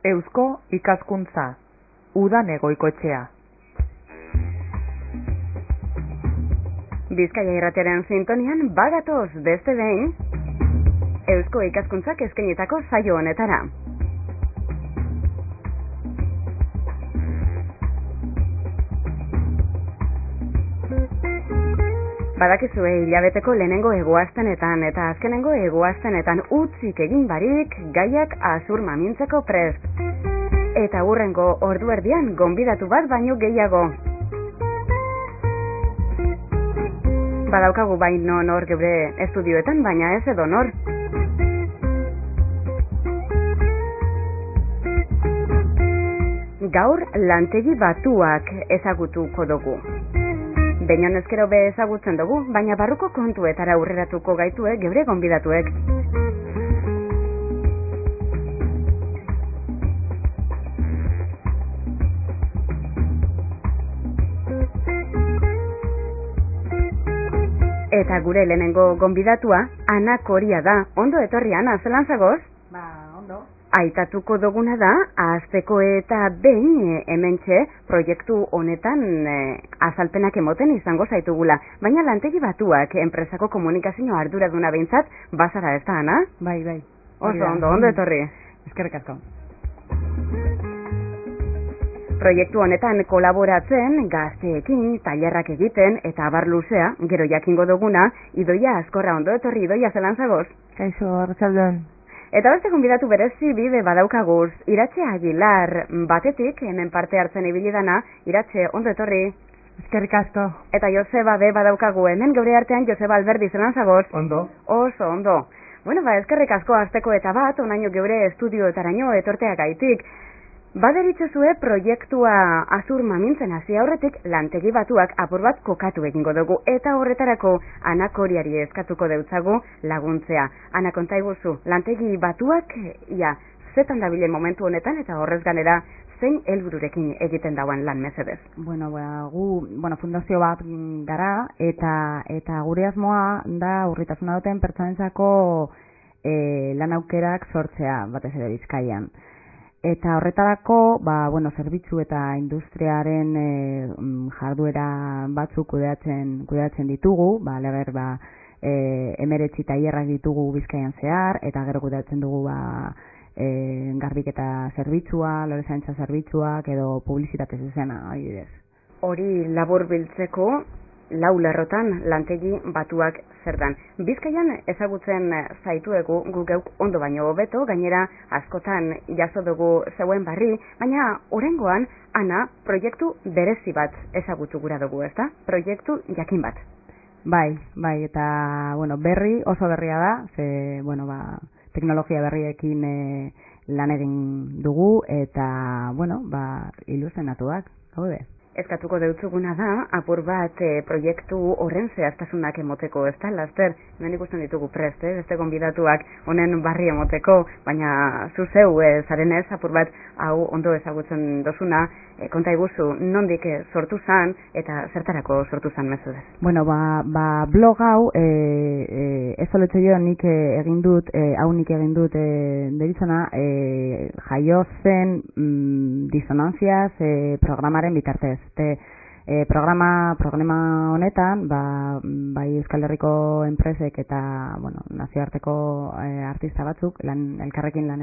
Eusko ikaskuntza, udan egoikoetxea. Bizkaia irratiaren sintonian bagatoz beste behin Eusko ikaskuntzak eskainitako saio honetara. Badakizue hilabeteko lehenengo eguaztenetan eta azkenengo eguaztenetan utzik egin barik gaiak azur mamintzeko prest. Eta hurrengo ordu erdian gonbidatu bat baino gehiago. Badaukagu baino nor geure estudioetan, baina ez edo nor. Gaur lantegi batuak ezagutuko dugu. Beñon ezkero be ezagutzen dugu, baina barruko kontuetara aurreratuko gaitue geure gonbidatuek. Eta gure lehenengo gonbidatua, Ana Koria da. Ondo etorri, Ana, zelan zagoz? Ondo. Aitatuko duguna da, ahazteko eta behin hementxe proiektu honetan azalpenak emoten izango zaitugula. Baina lantegi batuak enpresako komunikazio arduraduna behintzat, bazara ez da, Ana? Bai. Ondo etorri. Eskerrik asko. Proiektu honetan kolaboratzen, gazteekin, tailerrak egiten eta abar luzea, gero jakingo duguna, Idoia Azkorra, ondo etorri, Idoia, zelan zagoz? Kaixo, arratsaldean. Eta beste gonbidatu berezi bide badaukaguz, Iratxe Aguilar, batetik, hemen parte hartzen ibili dana, Iratxe, ondo etorri. Eskerrik asko. Eta Joseba be badaukagu, hemen geure artean Joseba Alberdi, zelan zagoz? Ondo. Oso, ondo. Bueno, eskerrik asko azteko eta bat, onaino geure estudioetaraino etortea gaitik. Baderitzozue proiektua azur mamintzen hasi aurretik lantegi batuak apur bat kokatu egingo dugu eta horretarako Ana Koriari eskatuko deutzagu laguntzea. Ana, konta iguzu, lantegi batuak zetan dabilen momentu honetan eta horrez ganera zein helbururekin egiten dauen lan mesedez? Gu fundazio bat gara eta gure asmoa da urritasuna duten pertsonentzako lan aukerak sortzea batez ere Bizkaian. Eta horretarako, zerbitzu eta industriaren jarduera batzuk kudeatzen ditugu, leger 19 tailerrak ditugu Bizkaian zehar, eta gero kudeatzen dugu garbiketa zerbitzua, lorezaintza zerbitzuak edo publizitate zuzena, adibidez. Hori labur biltzeko, lau lerrotan lantegi batuak zer dan. Bizkaian ezagutzen zaituegu gu geuk ondo baino hobeto, gainera askotan jaso dugu zeuen barri, baina oraingoan Ana proiektu berezi bat ezagutu gura dugu, ezta? Proiektu jakin bat. Bai, eta berri oso berria da, ze teknologia berriekin lan egin dugu eta ilusionatuak gaude. Eskatuko deutzuguna da, apur bat proiektu horren zehaztasunak emoteko, ez da, laster, hemen ikusten ditugu prest, beste gonbidatuak honen barri emoteko, baina zuzeu zaren ez, apur bat, hau ondo ezagutzen dozuna, konta iguzu, nondik sortu zan, eta zertarako sortu zan mezudez? Blog hau, ez oletxe jo nik egin dut deritzona, jaio zen disonantziaz programaren bitartez. Programa honetan, bai Euskal Herriko enpresek eta nazioarteko artista batzuk elkarrekin lan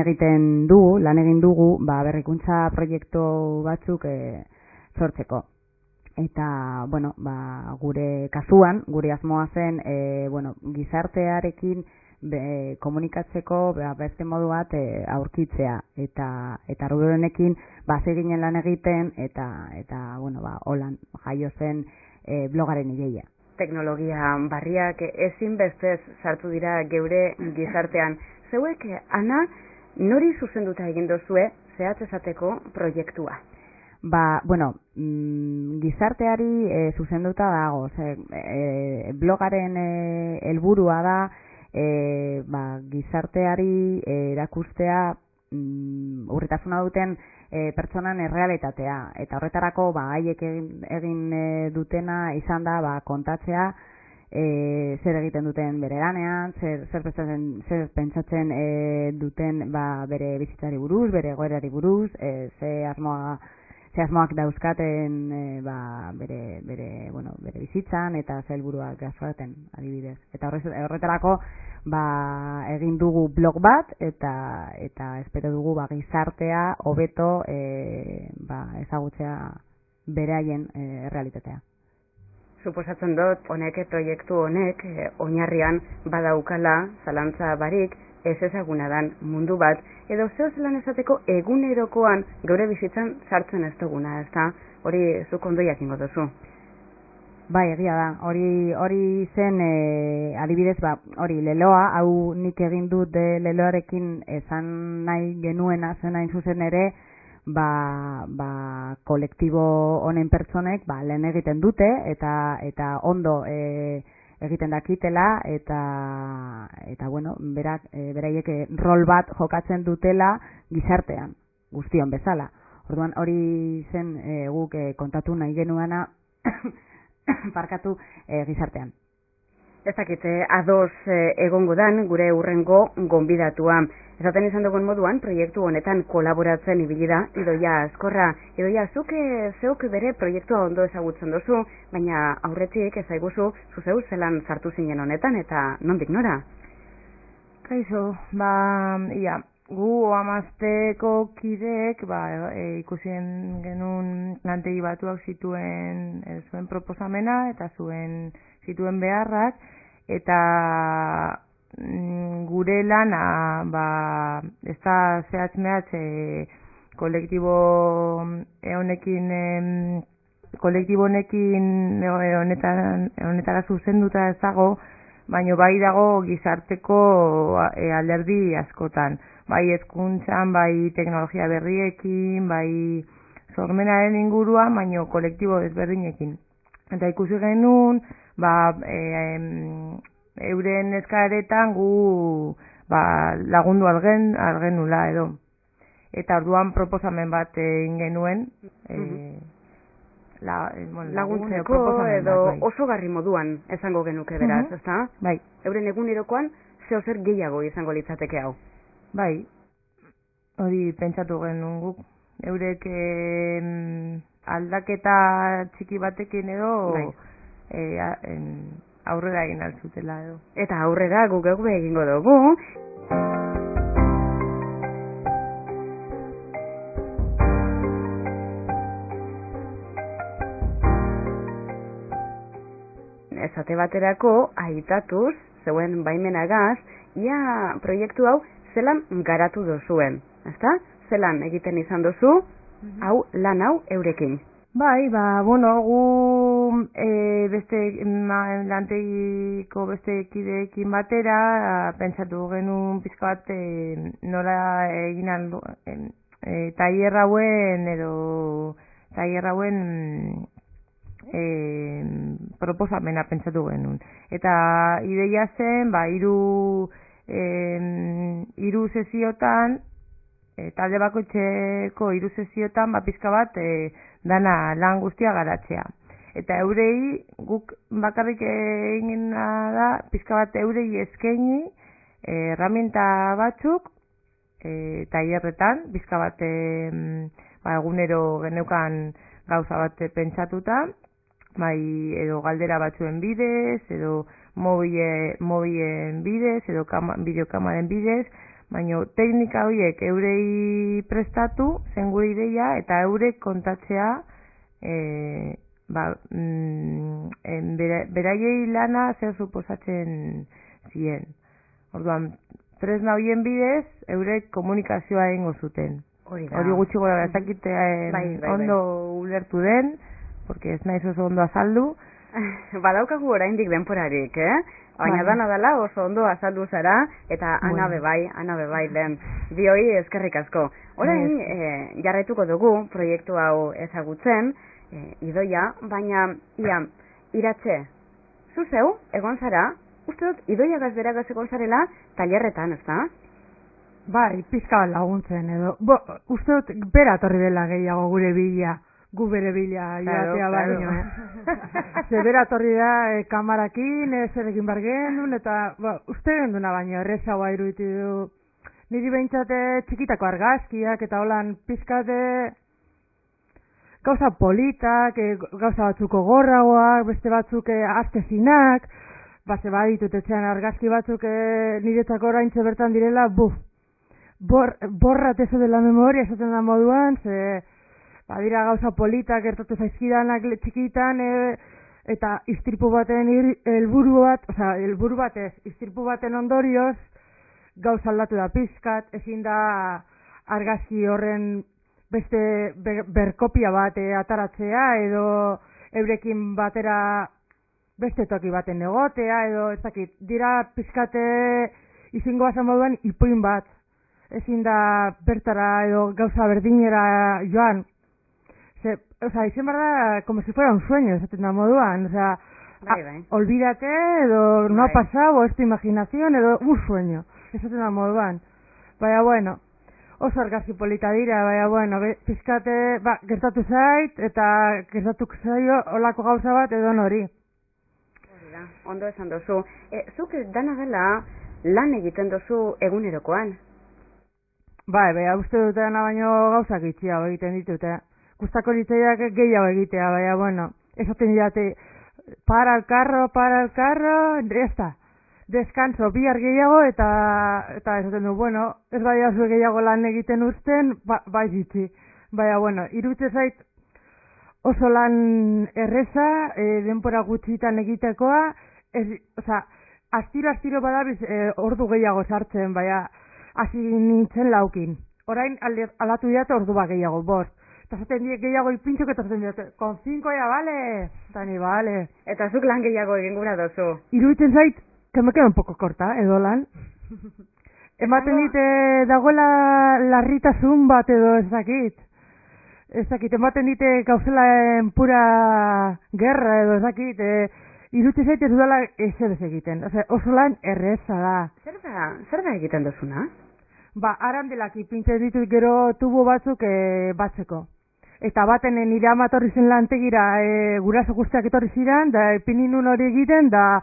egin dugu berrikuntza proiektu batzuk sortzeko. Eta gure kasuan, gure asmoa zen gizartearekin komunikatzeko beste modu bat aurkitzea eta ruberonekin ginen lan egiten eta holan jaio zen blogaren ideia. Teknologia barriak ezinbestez sartu dira geure gizartean. Zeuek, Ana, nori zuzenduta egin dozue zehatz esateko proiektua? Gizarteari zuzenduta dago. Blogaren helburua da gizarteari erakustea urritasuna duten pertsonan errealitatea, eta horretarako haiek egin dutena izan da kontatzea zer egiten duten bere lanean, zer pentsatzen duten bere bizitzari buruz, bere egoerari buruz, ze asmoak dauzkaten bere bizitzan eta ze helburuak gauzkaten, adibidez. Eta horretarako egin dugu blog bat eta espero dugu gizartea hobeto ezagutzea beraien errealitatea. Suposatzen dut, proiektu honek, oinarrian badaukala, zalantza barik, ez ezaguna dan mundu bat, edo zeo zelan esateko egunerokoan geure bizitzan sartzen ez duguna, ezta? Hori zuk ondo jakingo duzu. Bai, egia da. Hori zen, adibidez, hori leloa, hau nik egin dut leloarekin esan nahi genuena zen hain zuzen ere, kolektibo honen pertsonek lehen egiten dute eta ondo egiten dakitela eta bueno, beraiek rol bat jokatzen dutela gizartean, guztion bezala. Orduan hori zen guk kontatu nahi genuena parkatu gizartean. Ez dakite, ados egongo dan gure hurrengo gonbidatua. Esaten izan dugun moduan, proiektu honetan kolaboratzen ibili da Idoia Azkorra. Idoia, zeuk bere proiektua ondo ezagutzen duzu, baina aurretik ezaiguzu zuzeu zelan sartu zinen honetan eta nondik nora? Kaixo, gu amazteko kideek ikusien genuen lantegi batuak zuen proposamena eta zituen beharrak, eta gure lana ez da zehatz-mehatz kolektibo honekin honetara zuzenduta ez dago, baina bai dago gizarteko alderdi askotan, bai hezkuntzan, bai teknologia berriekin, bai sormenaren inguruan, baina kolektibo desberdinekin. Eta ikusi genuen, euren eskaeretan gu lagundu algenula edo. Eta orduan proposamen bat egin genuen, laguntzeko edo oso garri moduan esango genuke beraz, ezta? Bai. Euren egunerokoan zer gehiago izango litzateke hau? Bai, hori pentsatu genuen guk. Eurek aldaketa txiki batekin edo aurrera egin altzutela edo. Eta aurrera guk egingo dugu. Esate baterako aitatuz, zeuen baimenagaz, ia proiektu hau zelan garatu dozuen, ezta? Zelan egiten izan dozu, hau lan hau eurekin. Bai, gu lantegiko beste kideekin batera, pentsatu genuen pizka bat nola egin tailer hauen proposamena pentsatu genuen. Eta ideia zen, hiru sesiotan, talde bakoitzeko 3 sesiotan pizka bat dana lan guztia garatzea. Eta eurei guk bakarrik egina da pizka bat eurei eskaini herramienta batzuk tailerretan pizka bat egunero geneukan gauza bat pentsatuta, edo galdera batzuen bidez, edo mobilen bidez, edo bideokamaren bidez, baina teknika horiek eurei prestatu, zen gure ideia, eta eurek kontatzea beraiei lana zer suposatzen zien. Orduan, tresna horien bidez, eurek komunikazioa egingo zuten. Hori gutxi gora ezakite ondo ulertu den, porque ez naiz oso ondo azaldu. Badaukagu oraindik denporarik, Baina dana oso ondo azaldu zara, eta Ana bebai den. Bioi eskerrik asko. Orain, jarraituko dugu proiektu hau ezagutzen, Idoia, baina Iratxe, zuzeu, egon zara, uste dut Idoia gazberagaz egon zarela tailerretan, ezta? Bai, pizka bat laguntzen edo. Uste dut bera torri dela gehiago gure bila. gu bere bila Claro, joatea claro. baino. Zebera torri da kamarakin, zer egin bar genuen, eta uste genduna baino, errezagoa iruditu du. Niri behintzate txikitako argazkiak, eta holan pizkate gauza politak, gauza batzuk gogorragoak, beste batzuk astezinak, ze baditut etxean argazki batzuk niretzako oraintxe bertan direla, borrat eso de la memoria, esaten da moduan, ze badira gauza politak gertatu zaizkidanak txikitan, eta istripu baten helburu bat ez, istripu baten ondorioz, gauza aldatu da pizkat, ezin da argazki horren beste berkopia bat ataratzea, edo eurekin batera beste toki baten egotea, edo ez dakit, dira pizkate izango bazan moduan ipuin bat, ezin da bertara edo gauza berdinera joan. Izan behar da, como si fuera un sueño, esaten da moduan, bai. Olvídate, edo no ha pasado, es tu imaginación, edo un sueño, esaten da moduan. Baina, bueno, oso argazki polita dira, baina, bueno, pizkate, gertatu zait, eta gertatuk zaio olako gauza bat edo nori. Ondo esan dozu. Zuk dana dela lan egiten dozu egunerokoan? Baina, uste dutena baino gauzak itxiago egiten ditute. Gustako litzaiak gehiago egitea, baina, bueno, esaten didate, para el carro, esta, descanso, bihar gehiago, eta esaten du, bueno, ez baina zu gehiago lan egiten uzten, bai zitzi. Baina, bueno, iruditzen zait, oso lan erreza, denpora gutxitan egitekoa, astiro badabiz ordu gehiago sartzen, baina hasi nintzen laukin. Orain aldatu didate ordu bat gehiago, bost. Eta zaten diek gehiago ipintxok eta zaten didate, con 5 ya vale, tani vale. Eta zuk lan gehiago egin gura dozu. Iruditzen zait, que me queda un poco corta, edo lan. Ematen dite dagoela larritasun bat edo ez dakit. Ematen dite gauzela pura guerra edo ez dakit. Iruditzen zait ez dudala ezer ez egiten. Oso lan erreza da. Zer da egiten duzuna? Arandelak ipintzen ditut gero tubo batzuk batzeko. Eta baten nire ama etorri zen lantegira guraso guztiak etorri ziren, da ipinin hori egiten, da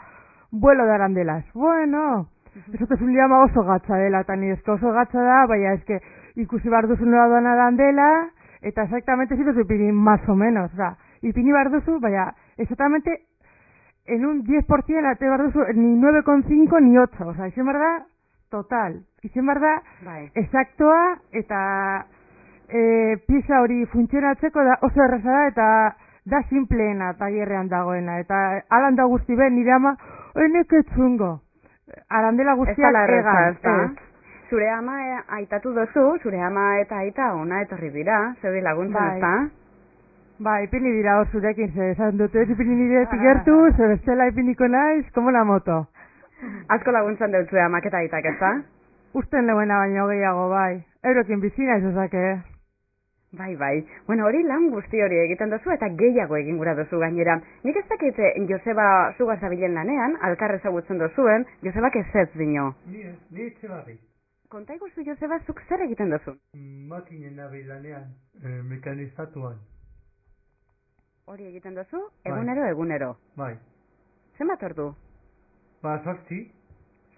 vuelo de arandelas. Bueno, esotezun liama oso gatza dela, eta nirezko oso gatza da, baina eske ikusi behar duzu nola doan arandela, eta exactamente zituzu ipinin más o menos. Ipini behar duzu, baina exactamente en un 10% ate behar duzu ni 9,5 ni 8. Izan behar da, total. Izan behar da, exactoa, eta pieza hori funtzionatzeko da oso erraza da, eta da simpleena tailerrean dagoena, eta alan da guzti ben, nire ama, enek etzungo. Arandela guztiak egan. Zure ama aitatu dozu, zure ama eta aita ona etorri dira, zeudi laguntzen, ezta? Ipini dira hor zurekin, esan dut, ez ipini niretik gertu, ze bestela ipiniko naiz, como la moto. Asko laguntzen dut zure amak eta aitak, ezta? Usten leuena baino gehiago, bai. Eurokin bizina izozake. Bai. Bueno, hori lan guzti hori egiten dozu eta gehiago egin gura dozu gainera. Nik ez dakit Joseba zugaz abilen lanean, alkarre ezagutzen dozuen, Josebak ez dino. Ni etxe barri. Konta iguzu, Joseba, zuk zer egiten dozu? Makinen abilanean, mekanizatuan. Hori egiten dozu, egunero. Bai. Zenbat ordu? 8.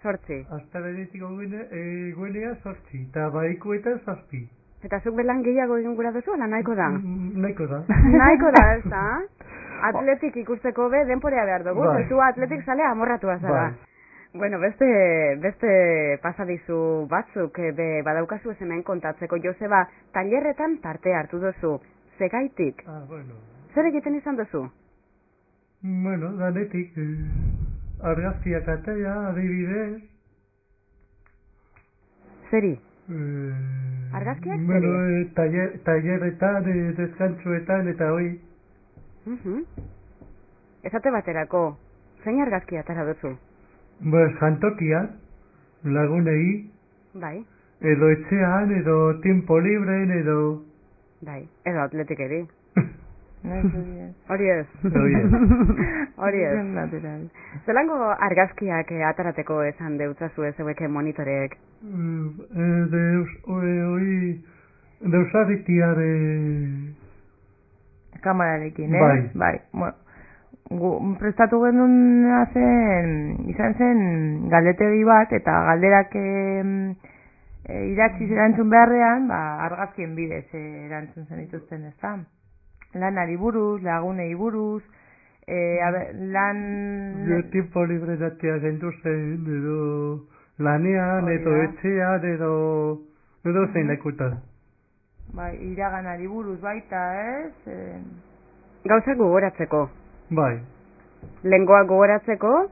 8. Astelehenetik eguenea 8, eta baikoetan 7. Eta zuk belan gehiago egin gura duzu, ala nahiko da? Nahiko da. Nahiko da, ez da? Atletik ikusteko be, denporea behar dugu, zetu atletik sale amorratua zara. Bueno, beste pasadizu batzuk, badaukazu ez hemen kontatzeko, Joseba, tailerretan parte hartu duzu, zegaitik? Bueno. Zer egiten izan duzu? Bueno, danetik, argazkiak atea, adibidez. Zeri? Argazkiak zeri? Bueno, tailerretan, deskantzuetan, eta hoi. Esate baterako, zein argazki atara duzu? Jantokian, lagunei. Bai. Edo etxean, edo tiempo libren, edo... Bai, edo atletik eri. Hori ez. Hori ez. Zelango argazkiak atarateko esan deutzazu ez eueke monitoreek? Deusarritia kamararekin, Bai. Bai, bueno. Prestatu genuen izan zen galdetegi bat, eta galderak idatziz erantzun beharrean, argazkien bidez erantzun zen dituzten, ezta? Lanari buruz, lagunei buruz, Gero tiempo libre datea genduzten, edo lanean, edo etxean, edo zein lekutan. Bai, iraganari buruz baita, ez? Gauzak gogoratzeko. Bai, Lengoak gogoratzeko,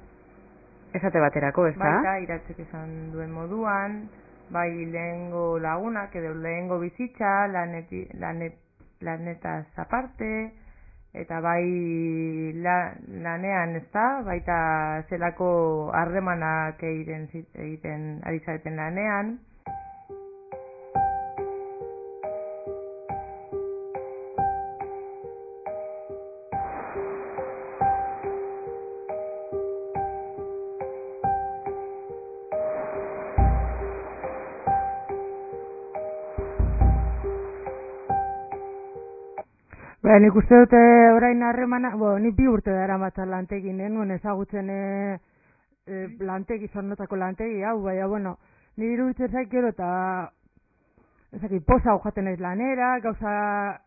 esate baterako, ez da? Baita, iratzek esan duen moduan, bai lehengo lagunak edo lehengo bizitza, lanetaz aparte, eta bai lanean, ez da? Baita zelako harremanak egiten ari zareten lanean. Nik uste dute orain harremana, nik 2 urte dara matzat lantegi, nuen ezagutzen lantegi, zornotako lantegi, hau, baina, bueno, nire iruditzen zaik gero eta posa hau jaten ez lanera, gauza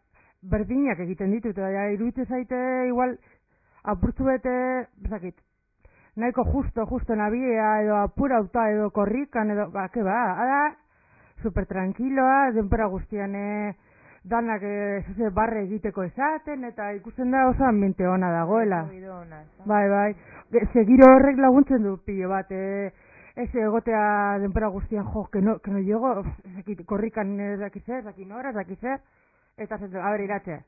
berdinak egiten ditut, baina iruditzen zaite igual apurtzu bete, nahiko justo nabidea, edo apurauta, edo korrikan, edo, ara, super tranquiloa, denpora guztian, danak barre egiteko esaten, eta ikusten da oso ambiente ona dagoela. Bai. Segiro horrek laguntzen du pilo bat, ez egotea denpora guztian, que no llego, korrikan dakizer, dakizer, eta zer, iratxe,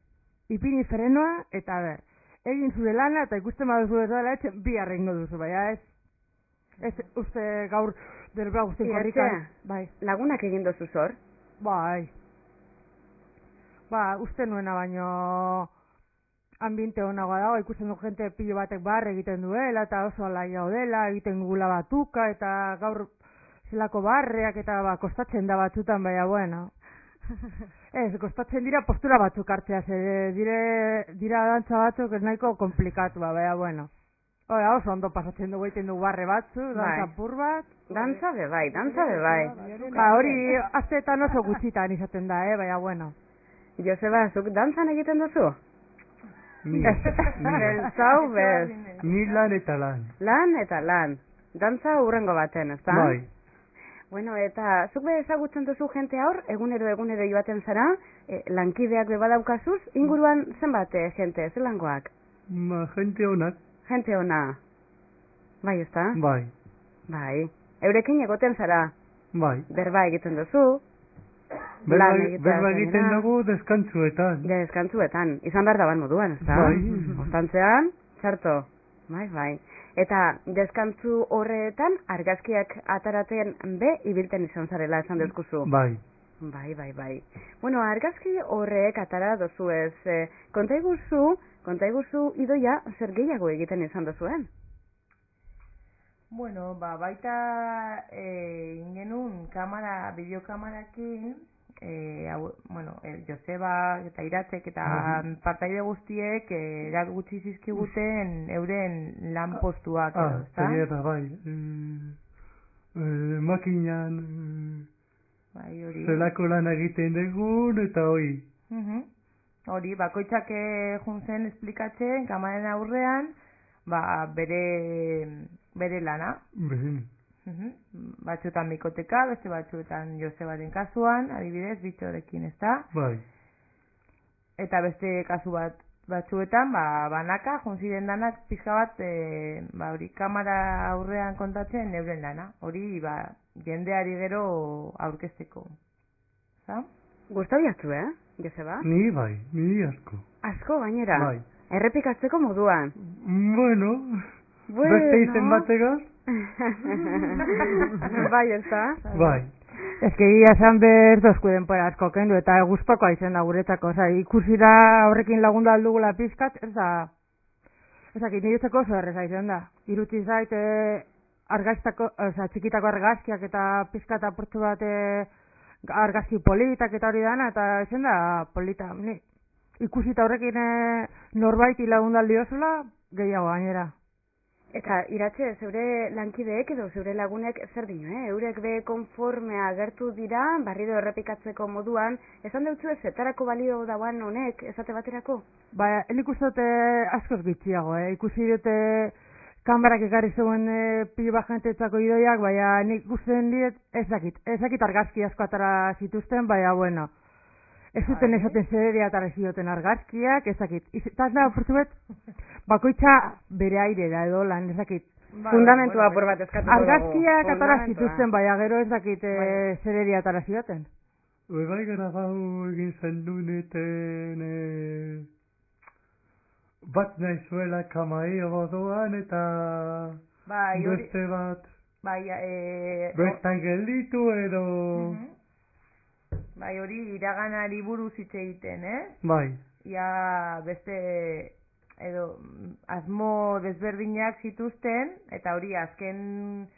ipini frenoa, eta egin zure lana, eta ikusten baduzu ez dela etxe, biharra ingo duzu, baina ez uste gaur denpora guztien korrikan. Bai. Lagunak egin dozu zor? Bai. Uste nuena baino ambiente honagoa dago, ikusten du jente pilo batek barre egiten duela, eta oso alaia dela, egiten dugula batuka, eta gaur zelako barreak, eta kostatzen da batzutan, baina, bueno. Ez, kostatzen dira postura batzuk hartzea, dira dantza batzuk nahiko komplikatu, baina, bueno. Oso ondo pasatzen dugu egiten du barre batzu, dantza pur bat. Dantza be bai. Hori, asteetan oso gutxitan izaten da, baina, bueno. Joseba, zuk dantzan egiten duzu? Ni Zau bez. Ni lan eta lan. Lan eta lan. Dantza hurrengo baten, ez da? Bai. Bueno, eta zuk be ezagutzen duzu jente hor, egunero joaten zara, lankideak be badaukazuz, inguruan zenbat jente, zelangoak? Jente onak. Jente ona. Bai, ez da? Bai. Bai. Eurekin egoten zara? Bai. Berba egiten duzu? Berba egiten dugu deskantzuetan. Deskantzuetan. Izan behar daban moduan, ez da? Bai. Ostantzean, txarto. Bai. Eta deskantzu horretan argazkiak ataraten be ibilten izan zarela esan dezkuzu. Bai. Bai. Bueno, argazki horrek atara dozu ez. Konta iguzu idoia zer gehiago egiten izan dozuen? Bueno, baita ingenun bideokamarakin, Joseba eta Iratzek eta partaide guztiek erakutsi zizkiguten euren lan postuak. Zerera, bai. Makinan zelako lan egiten dugun, eta hoi. Hori, bakoitzak juntzen esplikatzen, kamaren aurrean, bere lana. Batzuetan mikoteka, beste batzuetan Josebaren kasuan, adibidez, bitxorekin, ez da? Bai. Eta beste kasu batzuetan, banaka, junziren danak, pixka bat, hori, kamara aurrean kontatzen euren lana. Hori, jendeari gero aurkezteko. Za? Gustau jatzu, Joseba? Ni bai, ni asko. Asko, gainera? Bai. Errepikatzeko moduan? Bueno, beste izen bategaz? Bai, ez da? Bai. Ez que ia esan behar dozku denpora asko kendu, eta guztokoa izen da guretzako, ikusi da horrekin lagundu aldugula pizkat, ezakit, niretzako oso erreza izen da. Iruti zait, txikitako argazkiak eta pizkat aportzu bat argazki politak eta hori dana, eta izen da polita, ikusita horrekin norbaiti lagundan diozula, gehiago gainera. Eta iratxe, zeure lankideek edo zeure lagunek zer dino, Eurek be konformea agertu dira, barriro errepikatzeko moduan, esan deutzu zetarako balio dauan honek, esate baterako? Ba, nik uste dute askoz bitxiago, ikusi dute kanbarak ekarri zeuen pilo bat jentetzako idoiak, baina nik usten diet ez dakit argazki asko atara zituzten, baina bueno, ez zuten esaten zederia atara zioten argazkiak, ez dakit. Eta da, furtu bet, bakoitza bere aire da edo lan, ez dakit. Fundamentua apur bat eskatuko dugu. Argazkiak atara zituzten, baina gero ez dakit zederia atara zioten. Bai grabau egin zenduneten bat naizuela kamaio godoan eta beste bat bertan gelditu edo Bai, hori iraganari buruz hitz egiten, Bai. Ja beste edo asmo desberdinak zituzten eta hori azken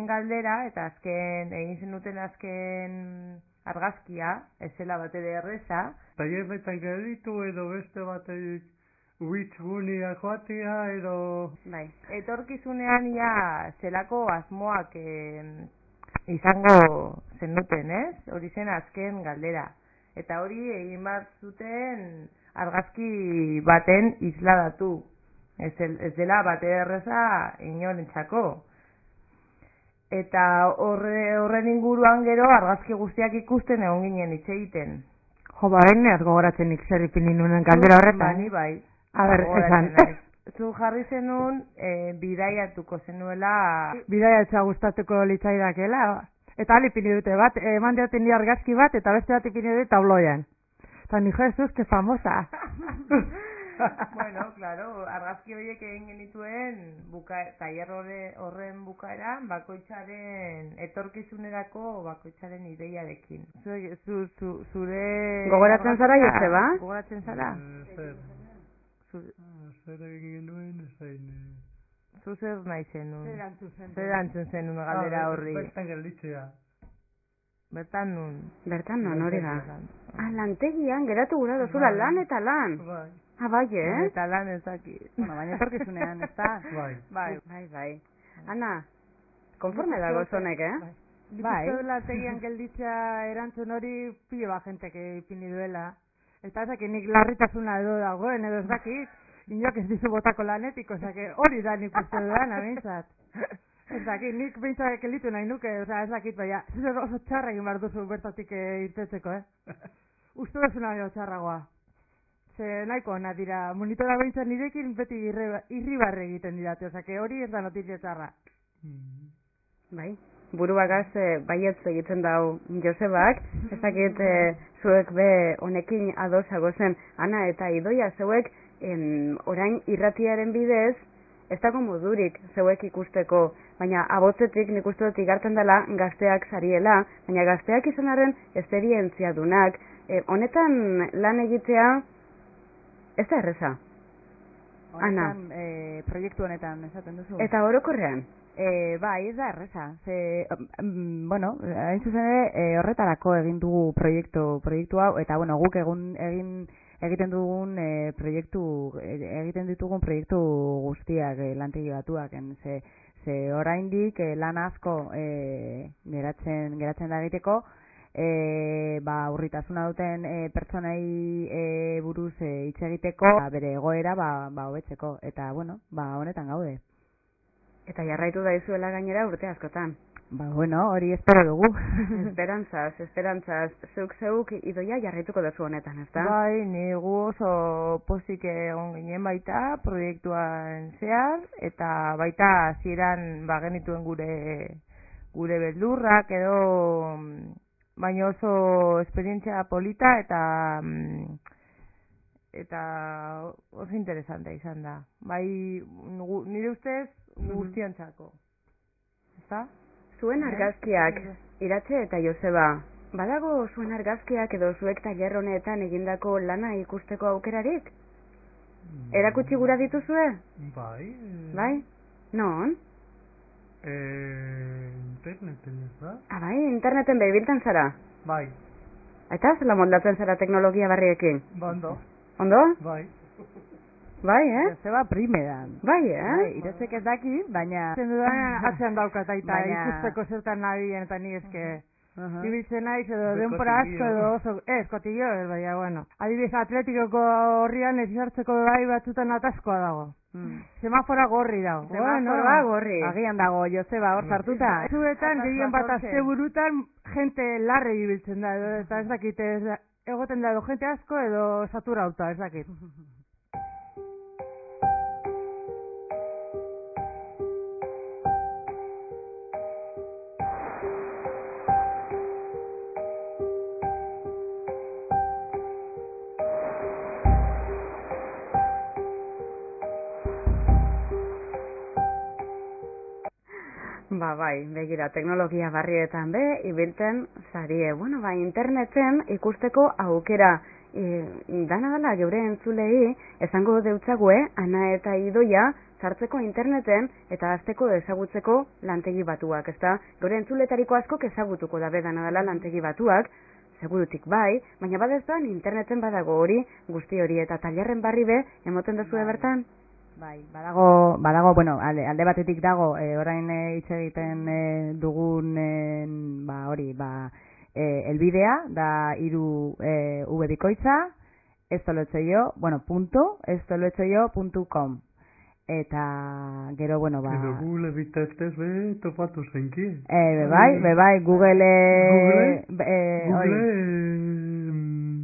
galdera eta egin zenuten azken argazkia, ez zela bat ere erreza. Tailerretan gelditu edo beste batek Witchgunia joatea edo... Bai, etorkizunean ja zelako asmoak izango zenuten, Hori zen azken galdera. Eta hori egin bat zuten argazki baten isladatu. Ez dela bate erreza inorentzako. Eta horren inguruan gero argazki guztiak ikusten egon ginen hitz egiten. Jo, bain ez gogoratzen nik zer ipini nuen galdera horretan. Bani, bai. A ber, esan. Zu jarri zenun bidaiatuko zenuela... Bidaiatza gustatuko litzaidakela. Eta alipini dute bat, eman diaten argazki bat, eta beste bat ipini dute tabloian. Eta ni Jesus, que famosa. Bueno, claro, argazki horiek egin genituen tailer horren bukaera bakoitzaren etorkizunerako bakoitzaren ideiarekin. Zure... Gogoratzen zara, Joseba? Gogoratzen zara? Zer egin nuen, zain... Zu zer nahi zenun? Zer erantzun zenun galdera horri? Bertan gelditzea. Bertan nun? Bertan nun, hori da. Lantegian, geratu gura dozula, lan eta lan. Bai. Bai, Eta lan ezaki. Bueno, baina etorkizunean, ez da? Bai. Ana, konforme dago zonek, Bai. Lantegian gelditzea erantzun hori pilo bat jentek ipini duela. Eta ezak nik larritasuna edo dagoen, edo ez dakit. Inoak ez dizu botako lanetik, hori da nik uste dudan, abintzat. Ez dakit, nik behintzak gelditu nahi nuke, ez dakit, baina, zer oso txarra egin behar duzu bertatik irtetzeko, Uste duzuna gero txarragoa. Ze nahiko ona dira, monitora behintzat nirekin beti irribarre egiten didate, hori ez da notizia txarra. Bai, buruagaz baietz egiten dau Josebak, ez dakit zuek be honekin adosago zen, Ana eta Idoia zeuek, orain irratiaren bidez, ez dago modurik zeuek ikusteko, baina abotzetik nik uste dut igartzen dela gazteak sariela, baina gazteak izanaren esperientzia dunak, honetan lan egitea ez da erreza. Ana. Proiektu honetan, esaten duzu. Eta orokorrean? Bai, ez da erreza. Bueno, hain zuzen ere, horretarako egin dugu proiektu hau, eta bueno, guk egiten ditugun proiektu guztiak lantegi batuak, ze oraindik lan asko geratzen da egiteko, urritasuna duten pertsonei buruz hitz egiteko, bere egoera hobetzeko, eta bueno, honetan gaude. Eta jarraitu daizuela gainera urte askotan. Bueno, hori espero dugu. Esperantzaz, zeuk Idoia jarraituko duzu honetan, ez da? Bai, nigu oso pozik egon ginen baita proiektuan zehar, eta baita hasieran genituen gure beldurrak edo, baina oso esperientzia polita eta oso interesante izan da. Bai, nire ustez guztiantzako. Ezta? Zuen argazkiak, Iratxe eta Joseba, badago zuen argazkiak edo zuek tailer honetan egindako lana ikusteko aukerarik? Erakutsi gura dituzue? Bai. Bai? Non? Interneten, ez da? Bai, interneten bebiltan zara? Bai. Eta zela moldatzen zara teknologia barriekin? Bondo. Ondo? Bai. Bai, Joseba primeran. Bai, Irezek ez daki, baina... Zen dudan, atzean daukat aita, Baina- ikusteko zertan nabien, eta ni eske... Aha. Ibiltzen naiz edo De denpora asko cotillo. edo oso... kotillo, baina, bueno. Adibidez, atletikoko horrian ez hartzeko bai batzutan ataskoa dago. Semafora gorri dago. Semaforoa gorri. Agian dago, Joseba, hor sartuta. Zuetan, gehien bat asteburutan, jente larre ibiltzen da, edo, eta ez dakit, egoten da edo jente asko edo saturauta, ez dakit. Bai, begira, teknologia barrietan be, ibiltzen zarie. Bueno, interneten ikusteko aukera dana geure entzulei esango deutzague, Ana eta Idoia sartzeko interneten eta hasteko ezagutzeko lantegi batuak, ezta? Geure entzuletariko askok ezagutuko dabe dana dela lantegi batuak, segurutik bai, baina badezan interneten badago hori, guzti hori eta tailerren barri be, emoten duzue bertan? Bai, badago, bueno, alde batetik dago, orain hitz egiten dugun, elbidea, da 3 V bikoitza, esto lo he hecho yo, .com. Eta gero, bueno, Edo Google bitartez be, topatu zenki. Bai, Google,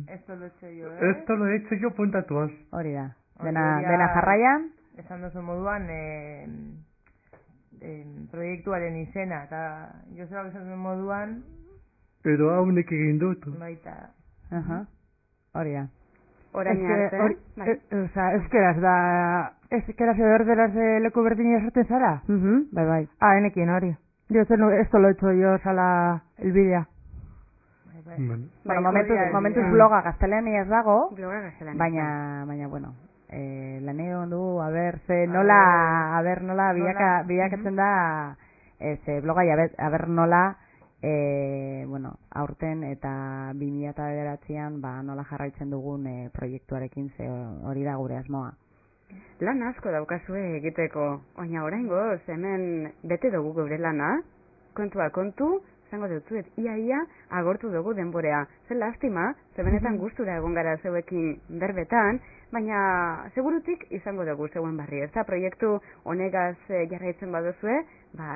Esto lo he hecho yo, Esto lo he hecho yo, puntatuaz. hori da. Hori Dena jarraian, Esan duzu moduan, proiektuaren izena, eta Josebak esan duen moduan, Edo haunek egin dut. baita... hori da. Orain arte, bai. Euskeraz da... Euskeraz edo erderaz leku berdina esaten zara? Bai. Enekin hori. Yo esto lo he hecho yo, sala elbidea. Bueno. Bueno, Bai, momentuz bloga gaztelaniaz dago, Bloga gaztelaniaz. baina bueno, laneo du, nola bilakatzen da bloga, aber nola, bueno, aurten eta 2009an, nola jarraitzen dugun proiektuarekin, ze hori da gure asmoa. Lan asko daukazue egiteko, baina oraingoz hemen bete dugu geure lana, kontu, zango dutzuet, ia agortu dugu denborea. Zer lastima, ze benetan gustura egon gara zeuekin berbetan, baina segurutik izango dugu zeuen barri. Ez da proiektu honegaz jarraitzen baduzue,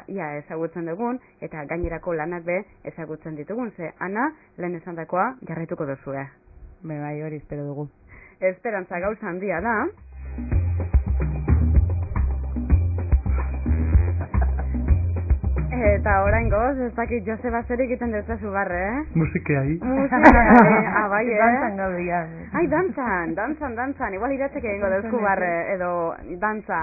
ia ezagutzen dugun, eta gainerako lanak be ezagutzen ditugun, ze Ana, lehen esandakoa jarraituko duzue. Bai, hori espero dugu. Esperantza gauza handia da. Eta oraingoz, ez dakit Joseba zer egiten dutzazu barre, Musikai. Bai, Dantzan gaude ya. Ai, dantzan, igual iratzek egingo dauzku barre, edo dantza.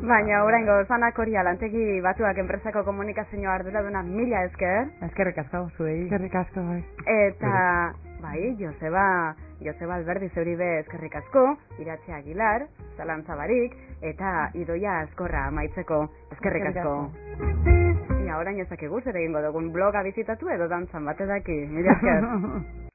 Baina oraingo zanak hori lantegi batuak enpresako komunikazioa arduraduna mila esker. Eskerrik asko, zuei. Eskerrik asko, bai. Eta, Joseba Alberdi zeuribe eskerrik asko, Iratxe Aguilar, zalantza barik, eta Idoia Azkorra amaitzeko eskerrik asko. Ia, orain ezakigu zer egingo dugun bloga bizitatu edo dantzan batedaki, mila esker.